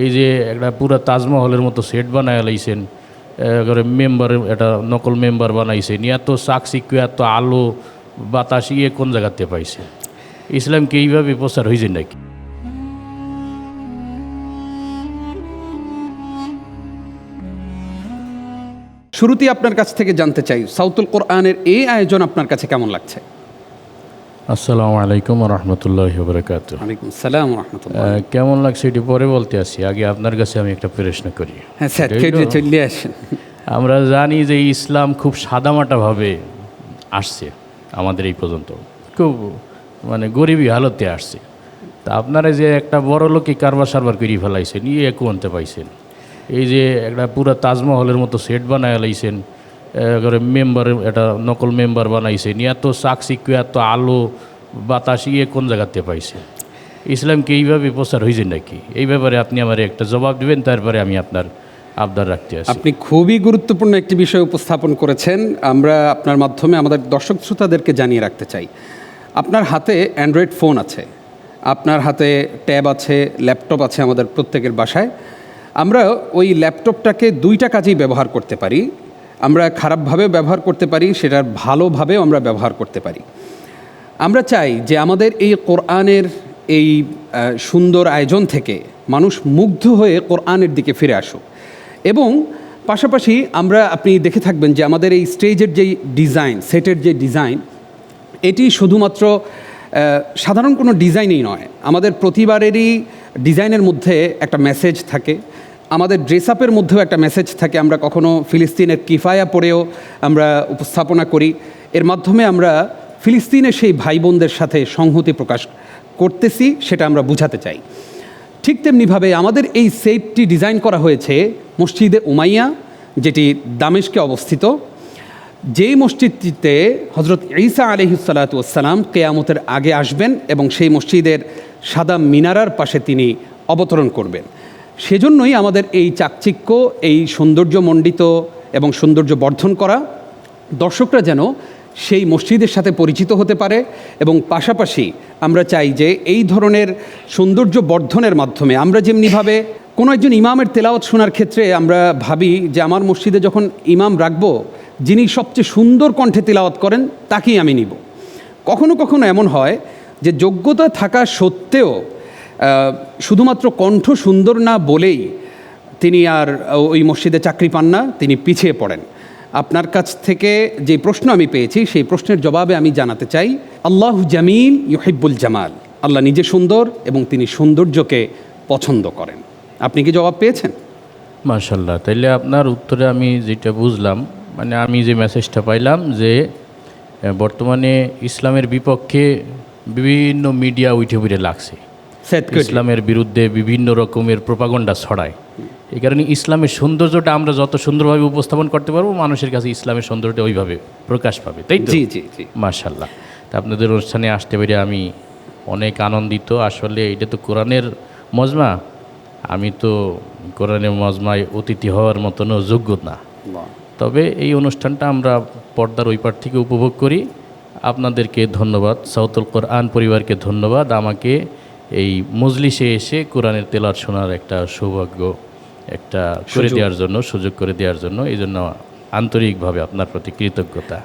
এই যে একটা পুরো তাজমহলের মতো সেট বানায় লাইছেন, মেম্বার একটা নকল মেম্বার বানাইছেন, এত চাকচিক্য এত আলো বাতাস কোন জায়গাতে পাইছে? ইসলামকে এইভাবে প্রচার হয়েছে নাকি? শুরুতেই আপনার কাছ থেকে জানতে চাই, সাউতুল কোরআনের এই আয়োজন আপনার কাছে কেমন লাগছে? আসসালামু আলাইকুম রহমতুল্লাহি ওয়া বারাকাতুহু। ওয়ালাইকুম আসসালাম ওয়া রাহমাতুল্লাহ। কেমন লাগছে এটি পরে বলতে আসি, আগে আপনার কাছে আমি একটা প্রশ্ন করি। হ্যাঁ স্যার, চলে আসেন। আমরা জানি যে ইসলাম খুব সাদামাটাভাবে আসছে আমাদের এই পর্যন্ত, খুব মানে গরিবী হালতে আসছে। তা আপনারা যে একটা বড় লোকই কারবার সারবার করে ফেলাইছেন, আনতে পাইছেন, এই যে একটা পুরো তাজমহলের মতো সেট বানায় লাইছেন, মেম্বার একটা নকল মেম্বার বানাইছেন, এত চাকচিক্য এত আলো বাতাস কোন জায়গাতে পাইছেন? ইসলামকে এইভাবে প্রচার হয়েছে নাকি? এই ব্যাপারে আপনি আমার একটা জবাব দেবেন, তারপরে আমি আপনার আবদার রাখতে আসি। আপনি খুবই গুরুত্বপূর্ণ একটি বিষয় উপস্থাপন করেছেন। আমরা আপনার মাধ্যমে আমাদের দর্শক শ্রোতাদেরকে জানিয়ে রাখতে চাই, আপনার হাতে অ্যান্ড্রয়েড ফোন আছে, আপনার হাতে ট্যাব আছে, ল্যাপটপ আছে আমাদের প্রত্যেকের বাসায়। আমরা ওই ল্যাপটপটাকে দুইটা কাজেই ব্যবহার করতে পারি। আমরা খারাপভাবে ব্যবহার করতে পারি, সেটার ভালোভাবেও আমরা ব্যবহার করতে পারি। আমরা চাই যে আমাদের এই কোরআনের এই সুন্দর আয়োজন থেকে মানুষ মুগ্ধ হয়ে কোরআনের দিকে ফিরে আসুক। এবং পাশাপাশি আপনি দেখে থাকবেন যে আমাদের এই স্টেজের যেই ডিজাইন, সেটের যে ডিজাইন, এটি শুধুমাত্র সাধারণ কোনো ডিজাইনই নয়, আমাদের প্রতিবারেরই ডিজাইনের মধ্যে একটা মেসেজ থাকে, আমাদের ড্রেস আপের মধ্যেও একটা মেসেজ থাকে। আমরা কখনো ফিলিস্তিনের কিফায়া পড়েও আমরা উপস্থাপনা করি, এর মাধ্যমে আমরা ফিলিস্তিনের সেই ভাই বোনদের সাথে সংহতি প্রকাশ করতেছি, সেটা আমরা বুঝাতে চাই। ঠিক তেমনিভাবে আমাদের এই সেটটি ডিজাইন করা হয়েছে মসজিদে উমাইয়া, যেটি দামেস্কে অবস্থিত, যেই মসজিদটিতে হজরত ঈসা আলাইহিসসালাতু ওয়াসসালাম কিয়ামতের আগে আসবেন এবং সেই মসজিদের সাদা মিনারার পাশে তিনি অবতরণ করবেন। সেজন্যই আমাদের এই চাকচিক্য, এই সৌন্দর্যমণ্ডিত এবং সৌন্দর্য বর্ধন করা, দর্শকরা যেন সেই মসজিদের সাথে পরিচিত হতে পারে। এবং পাশাপাশি আমরা চাই যে এই ধরনের সৌন্দর্য বর্ধনের মাধ্যমে আমরা যেমনিভাবে কোনো একজন ইমামের তেলাওয়াত শোনার ক্ষেত্রে আমরা ভাবি যে আমার মসজিদে যখন ইমাম রাখবো, যিনি সবচেয়ে সুন্দর কণ্ঠে তেলাওয়াত করেন তাকেই আমি নিব। কখনো কখনো এমন হয় যে যোগ্যতা থাকা সত্ত্বেও শুধুমাত্র কণ্ঠ সুন্দর না বলেই তিনি আর ওই মসজিদে চাকরি পান না, তিনি পিছিয়ে পড়েন। আপনার কাছ থেকে যে প্রশ্ন আমি পেয়েছি, সেই প্রশ্নের জবাবে আমি জানাতে চাই, আল্লাহু জামিল ইউহিব্বুল জামাল, আল্লাহ নিজে সুন্দর এবং তিনি সৌন্দর্যকে পছন্দ করেন। আপনি কি জবাব পেয়েছেন? মাশাআল্লাহ। তাইলে আপনার উত্তরে আমি যেটা বুঝলাম, মানে আমি যে মেসেজটা পাইলাম যে বর্তমানে ইসলামের বিপক্ষে বিভিন্ন মিডিয়া উঠে উঠে লাগছে, ইসলামের বিরুদ্ধে বিভিন্ন রকমের প্রোপাগান্ডা ছড়ায়। এই কারণে ইসলামের সৌন্দর্যটা আমরা যত সুন্দরভাবে উপস্থাপন করতে পারবো, মানুষের কাছে ইসলামের সৌন্দর্যটা ওইভাবে প্রকাশ পাবে, তাই তো? জি জি জি, মাশাআল্লাহ। তা আপনাদের অনুষ্ঠানে আসতে পেরে আমি অনেক আনন্দিত। আসলে এটা তো কোরআনের মজমা, আমি তো কোরআনের মজমায় অতিথি হওয়ার মতনও যোগ্য না, তবে এই অনুষ্ঠানটা আমরা পর্দার ওই পার থেকে উপভোগ করি। আপনাদেরকে ধন্যবাদ, সাউতুল কোরআন পরিবারকে ধন্যবাদ, আমাকে এই মজলিসে এসে কোরআনের তেলাওয়াত শোনার একটা সৌভাগ্য করে দেওয়ার জন্য, সুযোগ করে দেওয়ার জন্য, এই জন্য আন্তরিকভাবে আপনার প্রতি কৃতজ্ঞতা।